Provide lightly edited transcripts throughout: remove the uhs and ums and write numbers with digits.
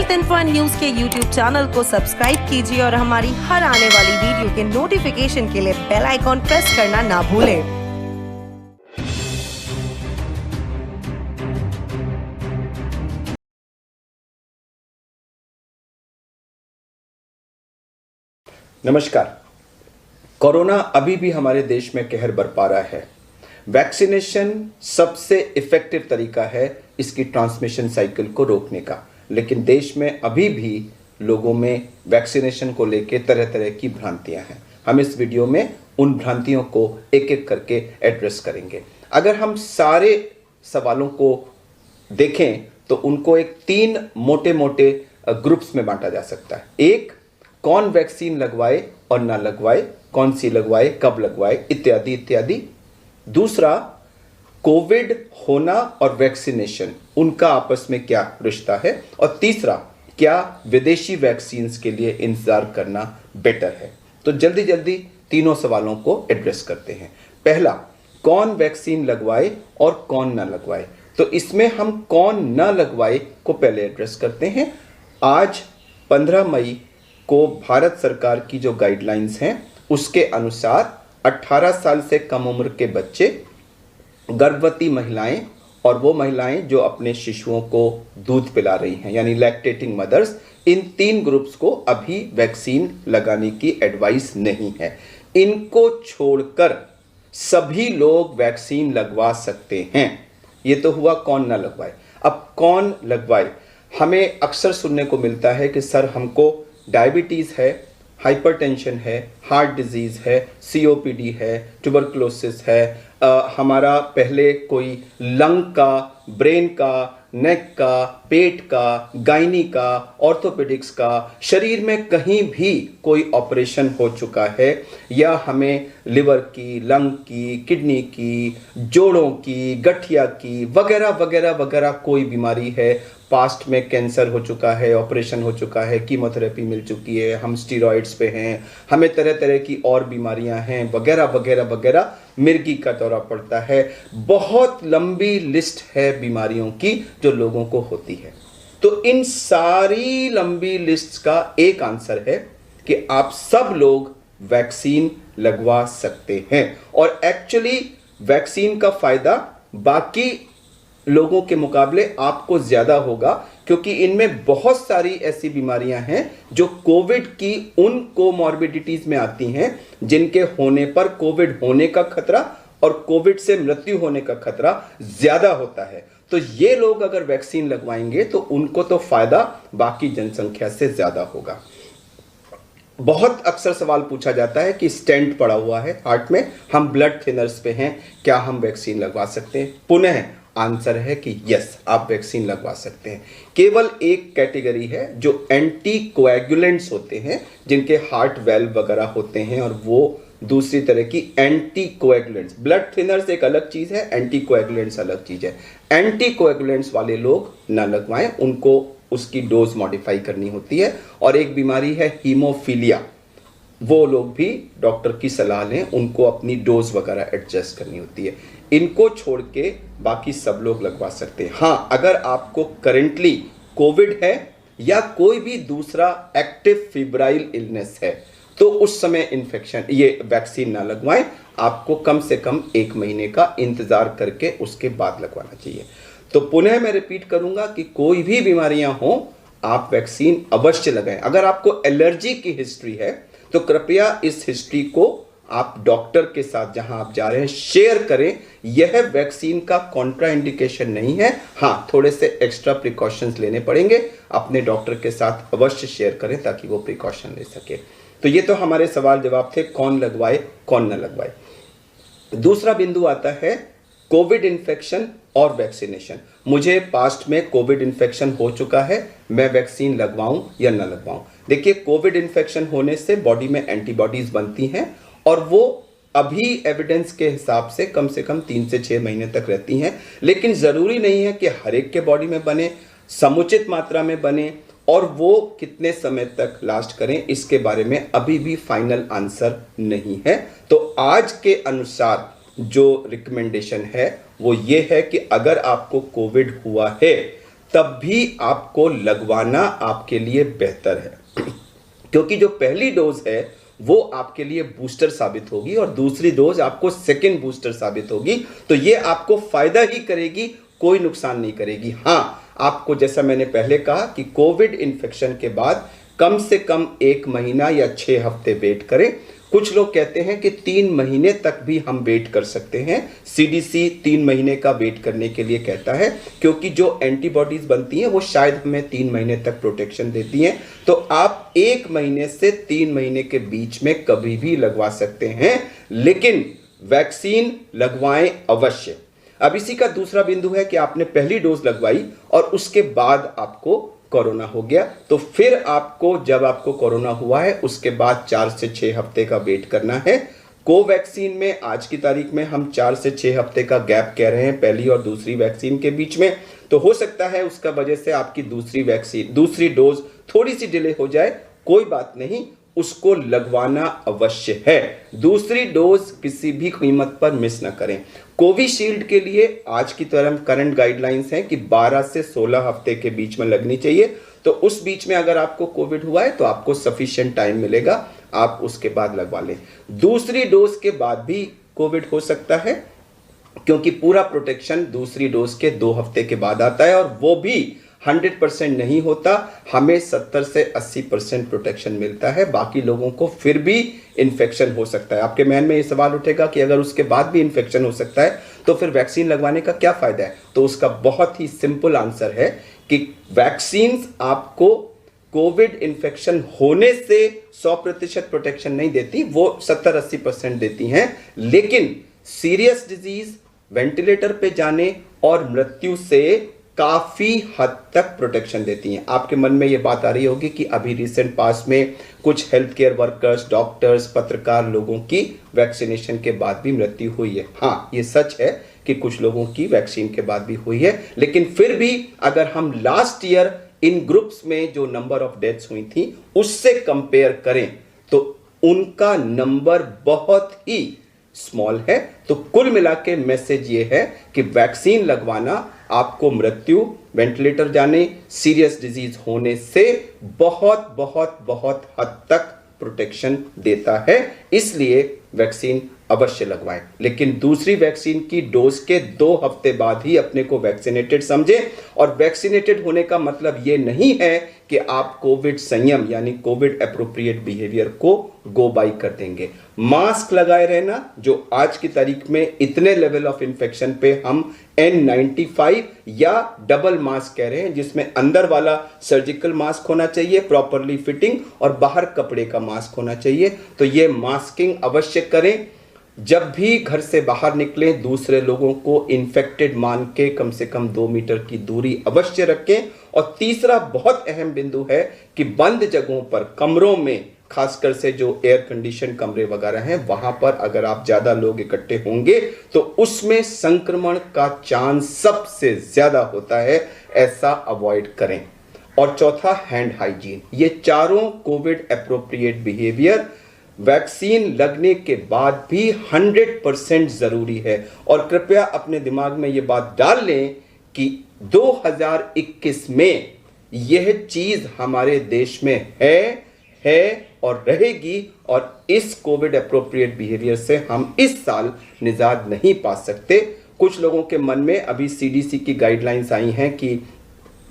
With info news के YouTube channel को subscribe कीजिए और हमारी हर आने वाली वीडियो के नोटिफिकेशन के लिए बेल आइकॉन प्रेस करना ना भूलें। नमस्कार। कोरोना अभी भी हमारे देश में कहर बरपा रहा है। वैक्सीनेशन सबसे इफेक्टिव तरीका है इसकी ट्रांसमिशन साइकिल को रोकने का, लेकिन देश में अभी भी लोगों में वैक्सीनेशन को लेकर तरह तरह की भ्रांतियां हैं। हम इस वीडियो में उन भ्रांतियों को एक एक करके एड्रेस करेंगे। अगर हम सारे सवालों को देखें तो उनको एक 3 मोटे मोटे ग्रुप्स में बांटा जा सकता है। एक, कौन वैक्सीन लगवाए और ना लगवाए, कौन सी लगवाए, कब लगवाए, इत्यादि इत्यादि। दूसरा, कोविड होना और वैक्सीनेशन उनका आपस में क्या रिश्ता है। और तीसरा, क्या विदेशी वैक्सीन्स के लिए इंतजार करना बेटर है। तो जल्दी जल्दी तीनों सवालों को एड्रेस करते हैं। पहला, कौन वैक्सीन लगवाए और कौन ना लगवाए। तो इसमें हम कौन ना लगवाए को पहले एड्रेस करते हैं। आज 15 मई को भारत सरकार की जो गाइडलाइंस हैं उसके अनुसार 18 साल से कम उम्र के बच्चे, गर्भवती महिलाएं और वो महिलाएं जो अपने शिशुओं को दूध पिला रही हैं यानी लैक्टेटिंग मदर्स, इन 3 ग्रुप्स को अभी वैक्सीन लगाने की एडवाइस नहीं है। इनको छोड़कर सभी लोग वैक्सीन लगवा सकते हैं। ये तो हुआ कौन ना लगवाए। अब कौन लगवाए। हमें अक्सर सुनने को मिलता है कि सर हमको डायबिटीज़ है, हाइपरटेंशन है, हार्ट डिजीज़ है, सीओपीडी है, ट्यूबरकुलोसिस है, हमारा पहले कोई लंग का, ब्रेन का, नेक का, पेट का, गायनी का, ऑर्थोपेडिक्स का, शरीर में कहीं भी कोई ऑपरेशन हो चुका है, या हमें लिवर की, लंग की, किडनी की, जोड़ों की, गठिया की, वगैरह वगैरह वगैरह कोई बीमारी है, पास्ट में कैंसर हो चुका है, ऑपरेशन हो चुका है, कीमोथेरेपी मिल चुकी है, हम स्टीरॉइड्स पे हैं, हमें तरह तरह की और बीमारियां हैं, वगैरह वगैरह वगैरह, मिर्गी का दौरा पड़ता है, बहुत लंबी लिस्ट है बीमारियों की जो लोगों को होती है। तो इन सारी लंबी लिस्ट का एक आंसर है कि आप सब लोग वैक्सीन लगवा सकते हैं। और एक्चुअली वैक्सीन का फायदा बाकी लोगों के मुकाबले आपको ज्यादा होगा, क्योंकि इनमें बहुत सारी ऐसी बीमारियां हैं जो कोविड की उन कोमॉर्बिडिटीज में आती हैं जिनके होने पर कोविड होने का खतरा और कोविड से मृत्यु होने का खतरा ज्यादा होता है। तो ये लोग अगर वैक्सीन लगवाएंगे तो उनको तो फायदा बाकी जनसंख्या से ज्यादा होगा। बहुत अक्सर सवाल पूछा जाता है कि स्टेंट पड़ा हुआ है हार्ट में, हम ब्लड थिनर्स पे हैं, क्या हम वैक्सीन लगवा सकते हैं। पुनः आंसर है कि यस, आप वैक्सीन लगवा सकते हैं। केवल एक कैटेगरी है जो एंटी कोएगुलेंट्स होते हैं, जिनके हार्ट वेल्व वगैरह होते हैं, और वो दूसरी तरह की एंटी कोएगुलेंट्स। ब्लड थिनर्स एक अलग चीज है, एंटी कोएगुलेंट्स अलग चीज है। एंटी कोएगुलेंट्स वाले लोग ना लगवाएं, उनको उसकी डोज मॉडिफाई करनी होती है। और एक बीमारी है हीमोफीलिया, वो लोग भी डॉक्टर की सलाह लें, उनको अपनी डोज वगैरह एडजस्ट करनी होती है। इनको छोड़ के बाकी सब लोग लगवा सकते हैं। हाँ, अगर आपको करेंटली कोविड है या कोई भी दूसरा एक्टिव फिब्राइल इलनेस है तो उस समय इन्फेक्शन ये वैक्सीन ना लगवाएं। आपको कम से कम 1 महीने का इंतजार करके उसके बाद लगवाना चाहिए। तो पुनः मैं रिपीट करूंगा कि कोई भी बीमारियां हो, आप वैक्सीन अवश्य लगाएं। अगर आपको एलर्जी की हिस्ट्री है तो कृपया इस हिस्ट्री को आप डॉक्टर के साथ जहां आप जा रहे हैं शेयर करें। यह वैक्सीन का कॉन्ट्रा इंडिकेशन नहीं है। हाँ, थोड़े से एक्स्ट्रा प्रिकॉशंस लेने पड़ेंगे। अपने डॉक्टर के साथ अवश्य शेयर करें ताकि वो प्रिकॉशन ले सके। तो ये तो हमारे सवाल जवाब थे, कौन लगवाए कौन न लगवाए। दूसरा बिंदु आता है कोविड इन्फेक्शन और वैक्सीनेशन। मुझे पास्ट में कोविड इन्फेक्शन हो चुका है, मैं वैक्सीन लगवाऊं या न लगवाऊं। देखिए, कोविड इन्फेक्शन होने से बॉडी में एंटीबॉडीज बनती हैं और वो अभी एविडेंस के हिसाब से कम 3 से 6 महीने तक रहती हैं। लेकिन जरूरी नहीं है कि हर एक के बॉडी में बने, समुचित मात्रा में बने, और वो कितने समय तक लास्ट करें इसके बारे में अभी भी फाइनल आंसर नहीं है। तो आज के अनुसार जो रिकमेंडेशन है वो ये है कि अगर आपको कोविड हुआ है तब भी आपको लगवाना आपके लिए बेहतर है, क्योंकि जो पहली डोज है वो आपके लिए बूस्टर साबित होगी और दूसरी डोज आपको सेकेंड बूस्टर साबित होगी। तो ये आपको फायदा ही करेगी, कोई नुकसान नहीं करेगी। हाँ, आपको जैसा मैंने पहले कहा कि कोविड इन्फेक्शन के बाद कम से कम 1 महीना या 6 हफ्ते वेट करें। कुछ लोग कहते हैं कि 3 महीने तक भी हम वेट कर सकते हैं। सीडीसी 3 महीने का वेट करने के लिए कहता है, क्योंकि जो एंटीबॉडीज बनती हैं वो शायद हमें 3 महीने तक प्रोटेक्शन देती हैं। तो आप 1 महीने से 3 महीने के बीच में कभी भी लगवा सकते हैं, लेकिन वैक्सीन लगवाएं अवश्य। अब इसी का दूसरा बिंदु है कि आपने पहली डोज लगवाई और उसके बाद आपको कोरोना हो गया, तो फिर आपको जब आपको कोरोना हुआ है उसके बाद 4 से 6 हफ्ते का वेट करना है। कोवैक्सीन में आज की तारीख में हम 4 से 6 हफ्ते का गैप कह रहे हैं पहली और दूसरी वैक्सीन के बीच में। तो हो सकता है उसका वजह से आपकी दूसरी डोज थोड़ी सी डिले हो जाए, कोई बात नहीं, उसको लगवाना अवश्य है। दूसरी डोज किसी भी कीमत पर मिस ना करें। कोविशील्ड के लिए आज की तरह करंट गाइडलाइंस हैं कि 12 से 16 हफ्ते के बीच में लगनी चाहिए। तो उस बीच में अगर आपको कोविड हुआ है तो आपको सफिशिएंट टाइम मिलेगा, आप उसके बाद लगवा लें। दूसरी डोज के बाद भी कोविड हो सकता है, क्योंकि पूरा प्रोटेक्शन दूसरी डोज के 2 हफ्ते के बाद आता है और वो भी 100% नहीं होता, हमें 70 से 80% प्रोटेक्शन मिलता है। बाकी लोगों को फिर भी इन्फेक्शन हो सकता है। आपके मन में ये सवाल उठेगा कि अगर उसके बाद भी इन्फेक्शन हो सकता है तो फिर वैक्सीन लगवाने का क्या फायदा है? तो उसका बहुत ही सिंपल आंसर है कि वैक्सीन आपको कोविड इन्फेक्शन होने से 100% प्रोटेक्शन नहीं देती, वो 70-80% देती हैं, लेकिन सीरियस डिजीज, वेंटिलेटर पे जाने और मृत्यु से काफी हद तक प्रोटेक्शन देती हैं। आपके मन में ये बात आ रही होगी कि अभी रिसेंट पास में कुछ हेल्थ केयर वर्कर्स, डॉक्टर्स, पत्रकार लोगों की वैक्सीनेशन के बाद भी मृत्यु हुई है। हाँ, ये सच है कि कुछ लोगों की वैक्सीन के बाद भी हुई है, लेकिन फिर भी अगर हम लास्ट ईयर इन ग्रुप्स में जो नंबर ऑफ डेथ्स हुई थी उससे कंपेयर करें तो उनका नंबर बहुत ही स्मॉल है। तो कुल मिला के मैसेज ये है कि वैक्सीन लगवाना आपको मृत्यु, वेंटिलेटर जाने, सीरियस डिजीज होने से बहुत बहुत बहुत हद तक प्रोटेक्शन देता है, इसलिए वैक्सीन अवश्य लगवाएं। लेकिन दूसरी वैक्सीन की डोज के 2 हफ्ते बाद ही अपने को वैक्सीनेटेड समझें। और वैक्सीनेटेड होने का मतलब ये नहीं है कि आप कोविड संयम यानी कोविड एप्रोप्रिएट बिहेवियर को गो बाई कर देंगे। मास्क लगाए रहना, जो आज की तारीख में इतने लेवल ऑफ इन्फेक्शन पे हम N95 या डबल मास्क कह रहे हैं, जिसमें अंदर वाला सर्जिकल मास्क होना चाहिए प्रॉपरली फिटिंग और बाहर कपड़े का मास्क होना चाहिए। तो ये मास्किंग अवश्य करें। जब भी घर से बाहर निकलें दूसरे लोगों को इन्फेक्टेड मान के कम से कम 2 मीटर की दूरी अवश्य रखें। और तीसरा बहुत अहम बिंदु है कि बंद जगहों पर, कमरों में, खासकर से जो एयर कंडीशन कमरे वगैरह हैं वहां पर अगर आप ज्यादा लोग इकट्ठे होंगे तो उसमें संक्रमण का चांस सबसे ज्यादा होता है, ऐसा अवॉइड करें। और चौथा, हैंड हाइजीन। ये चारों कोविड एप्रोप्रिएट बिहेवियर वैक्सीन लगने के बाद भी 100% जरूरी है। और कृपया अपने दिमाग में ये बात डाल लें कि 2021 में यह चीज हमारे देश में है और रहेगी, और इस कोविड एप्रोप्रिएट बिहेवियर से हम इस साल निजात नहीं पा सकते। कुछ लोगों के मन में अभी सीडीसी की गाइडलाइंस आई हैं कि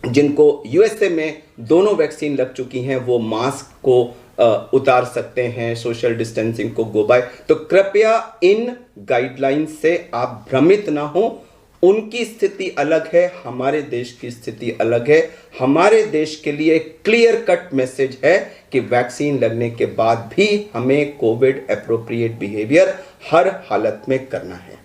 जिनको यूएसए में दोनों वैक्सीन लग चुकी हैं वो मास्क को उतार सकते हैं, सोशल डिस्टेंसिंग को गो बाय। तो कृपया इन गाइडलाइंस से आप भ्रमित ना हो। उनकी स्थिति अलग है, हमारे देश की स्थिति अलग है। हमारे देश के लिए क्लियर कट मैसेज है कि वैक्सीन लगने के बाद भी हमें कोविड एप्रोप्रिएट बिहेवियर हर हालत में करना है।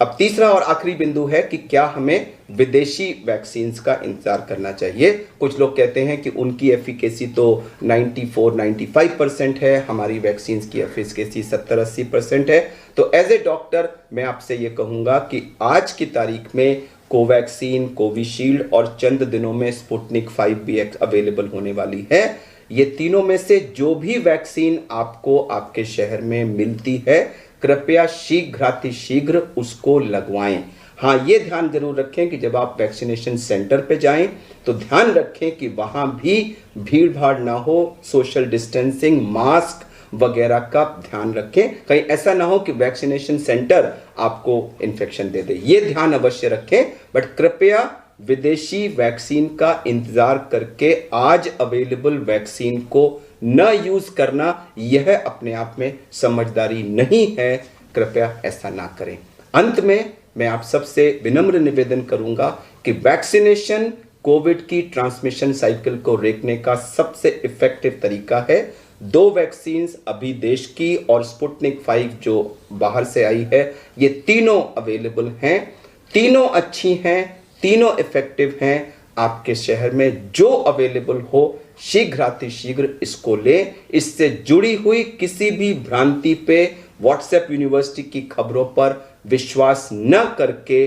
अब तीसरा और आखिरी बिंदु है कि क्या हमें विदेशी वैक्सीन्स का इंतजार करना चाहिए। कुछ लोग कहते हैं कि उनकी एफिकेसी तो 94-95% है, हमारी वैक्सीन्स की एफिकेसी 70-80% है। तो एज ए डॉक्टर मैं आपसे ये कहूँगा कि आज की तारीख में कोवैक्सीन, कोविशील्ड और चंद दिनों में स्पुतनिक 5 भी अवेलेबल होने वाली है। ये तीनों में से जो भी वैक्सीन आपको आपके शहर में मिलती है, कृपया शीघ्रातिशीघ्र उसको लगवाएं। हाँ, ये ध्यान जरूर रखें कि जब आप वैक्सीनेशन सेंटर पे जाएं तो ध्यान रखें कि वहां भी भीड़ भाड़ ना हो, सोशल डिस्टेंसिंग, मास्क वगैरह का ध्यान रखें। कहीं ऐसा ना हो कि वैक्सीनेशन सेंटर आपको इन्फेक्शन दे दे, ये ध्यान अवश्य रखें। बट कृपया विदेशी वैक्सीन का इंतजार करके आज अवेलेबल वैक्सीन को न यूज करना, यह अपने आप में समझदारी नहीं है। कृपया ऐसा ना करें। अंत में मैं आप सबसे विनम्र निवेदन करूंगा कि वैक्सीनेशन कोविड की ट्रांसमिशन साइकिल को रोकने का सबसे इफेक्टिव तरीका है। 2 वैक्सीन्स अभी देश की और स्पुतनिक 5 जो बाहर से आई है, ये तीनों अवेलेबल हैं, तीनों अच्छी हैं, तीनों इफेक्टिव हैं। आपके शहर में जो अवेलेबल हो शीघ्रातिशीघ्र इसको लें। इससे जुड़ी हुई किसी भी भ्रांति पे, व्हाट्सएप यूनिवर्सिटी की खबरों पर विश्वास न करके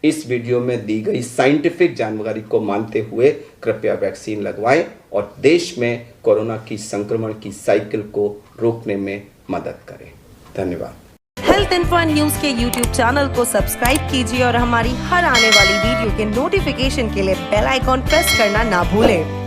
इस वीडियो में दी गई साइंटिफिक जानकारी को मानते हुए कृपया वैक्सीन लगवाएं और देश में कोरोना की संक्रमण की साइकिल को रोकने में मदद करें। धन्यवाद। हेल्थ इन्फो न्यूज के यूट्यूब चैनल को सब्सक्राइब कीजिए और हमारी हर आने वाली वीडियो के नोटिफिकेशन के लिए बेल आइकॉन प्रेस करना ना भूलें।